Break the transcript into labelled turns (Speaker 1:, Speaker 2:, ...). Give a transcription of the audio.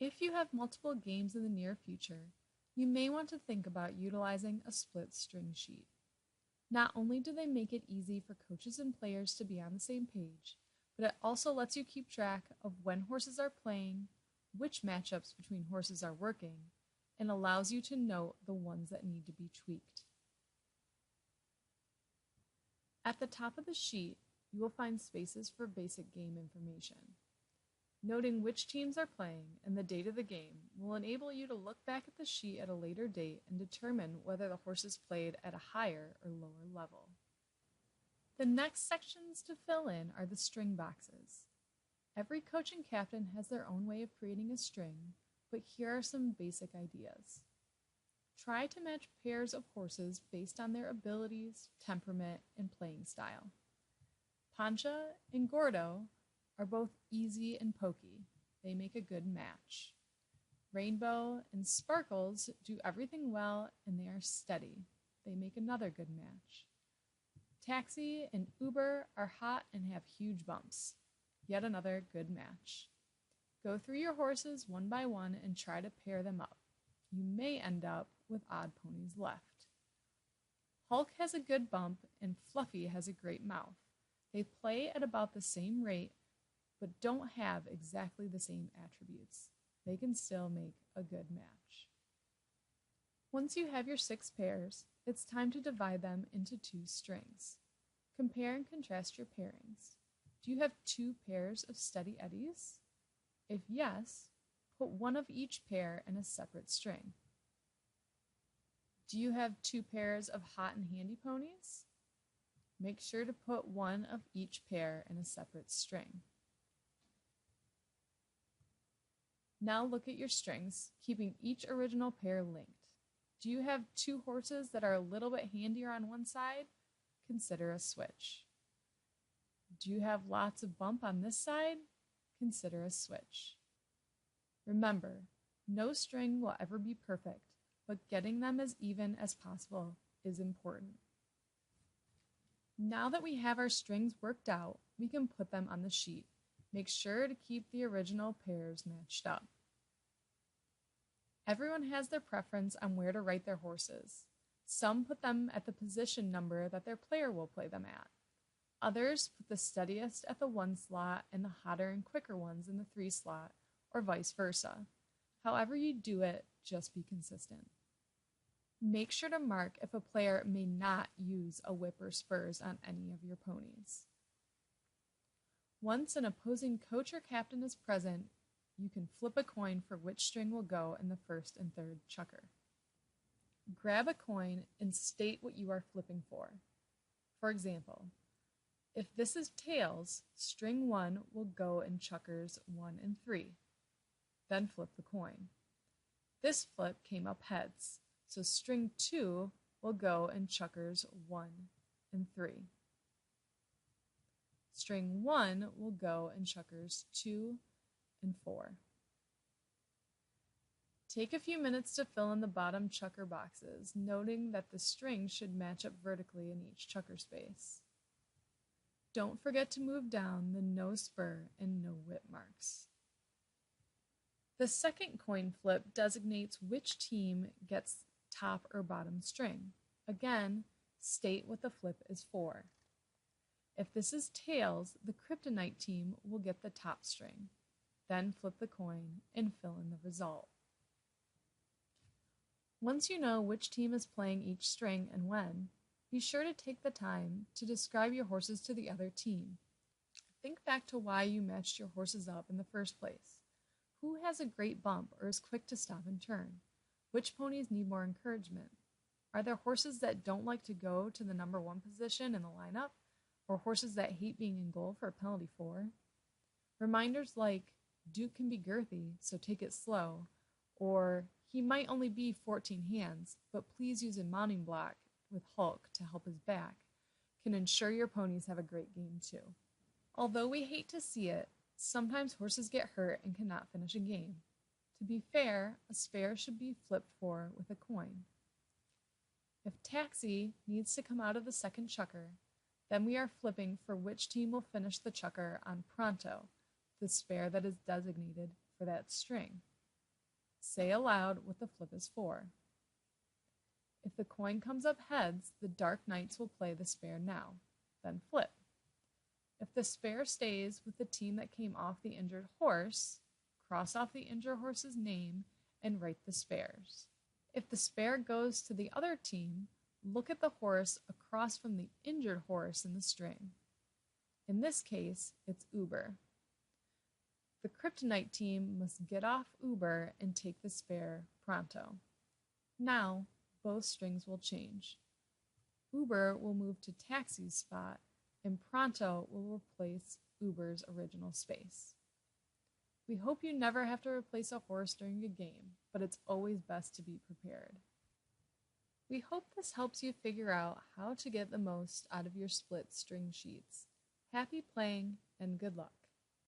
Speaker 1: If you have multiple games in the near future, you may want to think about utilizing a split string sheet. Not only do they make it easy for coaches and players to be on the same page, but it also lets you keep track of when horses are playing, which matchups between horses are working, and allows you to note the ones that need to be tweaked. At the top of the sheet, you will find spaces for basic game information. Noting which teams are playing and the date of the game will enable you to look back at the sheet at a later date and determine whether the horses played at a higher or lower level. The next sections to fill in are the string boxes. Every coach and captain has their own way of creating a string, but here are some basic ideas. Try to match pairs of horses based on their abilities, temperament, and playing style. Pancha and Gordo are both easy and pokey. They make a good match. Rainbow and Sparkles do everything well and they are steady. They make another good match. Taxi and Uber are hot and have huge bumps. Yet another good match. Go through your horses one by one and try to pair them up. You may end up with odd ponies left. Hulk has a good bump and Fluffy has a great mouth. They play at about the same rate, but don't have exactly the same attributes. They can still make a good match. Once you have your 6 pairs, it's time to divide them into 2 strings. Compare and contrast your pairings. Do you have 2 pairs of steady eddies? If yes, put one of each pair in a separate string. Do you have 2 pairs of hot and handy ponies? Make sure to put one of each pair in a separate string. Now look at your strings, keeping each original pair linked. Do you have 2 horses that are a little bit handier on one side? Consider a switch. Do you have lots of bump on this side? Consider a switch. Remember, no string will ever be perfect, but getting them as even as possible is important. Now that we have our strings worked out, we can put them on the sheet. Make sure to keep the original pairs matched up. Everyone has their preference on where to write their horses. Some put them at the position number that their player will play them at. Others put the steadiest at the 1 slot and the hotter and quicker ones in the 3 slot, or vice versa. However you do it, just be consistent. Make sure to mark if a player may not use a whip or spurs on any of your ponies. Once an opposing coach or captain is present, you can flip a coin for which string will go in the 1st and 3rd chukker. Grab a coin and state what you are flipping for. For example, if this is tails, string 1 will go in chukkers 1 and 3. Then flip the coin. This flip came up heads, so string 2 will go in chukkers 1 and 3. String 1 will go in chukkers 2 and 4. Take a few minutes to fill in the bottom chukker boxes, noting that the string should match up vertically in each chukker space. Don't forget to move down the no spur and no whip marks. The second coin flip designates which team gets top or bottom string. Again, state what the flip is for. If this is tails, the Kryptonite team will get the top string. Then flip the coin and fill in the result. Once you know which team is playing each string and when, be sure to take the time to describe your horses to the other team. Think back to why you matched your horses up in the first place. Who has a great bump or is quick to stop and turn? Which ponies need more encouragement? Are there horses that don't like to go to the number 1 position in the lineup? Or horses that hate being in goal for a penalty 4? Reminders like, Duke can be girthy, so take it slow, or he might only be 14 hands, but please use a mounting block with Hulk to help his back, can ensure your ponies have a great game too. Although we hate to see it, sometimes horses get hurt and cannot finish a game. To be fair, a spare should be flipped for with a coin. If Taxi needs to come out of the second chukker, then we are flipping for which team will finish the chukker on Pronto, the spare that is designated for that string. Say aloud what the flip is for. If the coin comes up heads, the Dark Knights will play the spare now, then flip. If the spare stays with the team that came off the injured horse, cross off the injured horse's name and write the spares. If the spare goes to the other team, look at the horse across from the injured horse in the string. In this case, it's Uber. The Kryptonite team must get off Uber and take the spare Pronto. Now, both strings will change. Uber will move to Taxi's spot, and Pronto will replace Uber's original space. We hope you never have to replace a horse during a game, but it's always best to be prepared. We hope this helps you figure out how to get the most out of your split string sheets. Happy playing and good luck.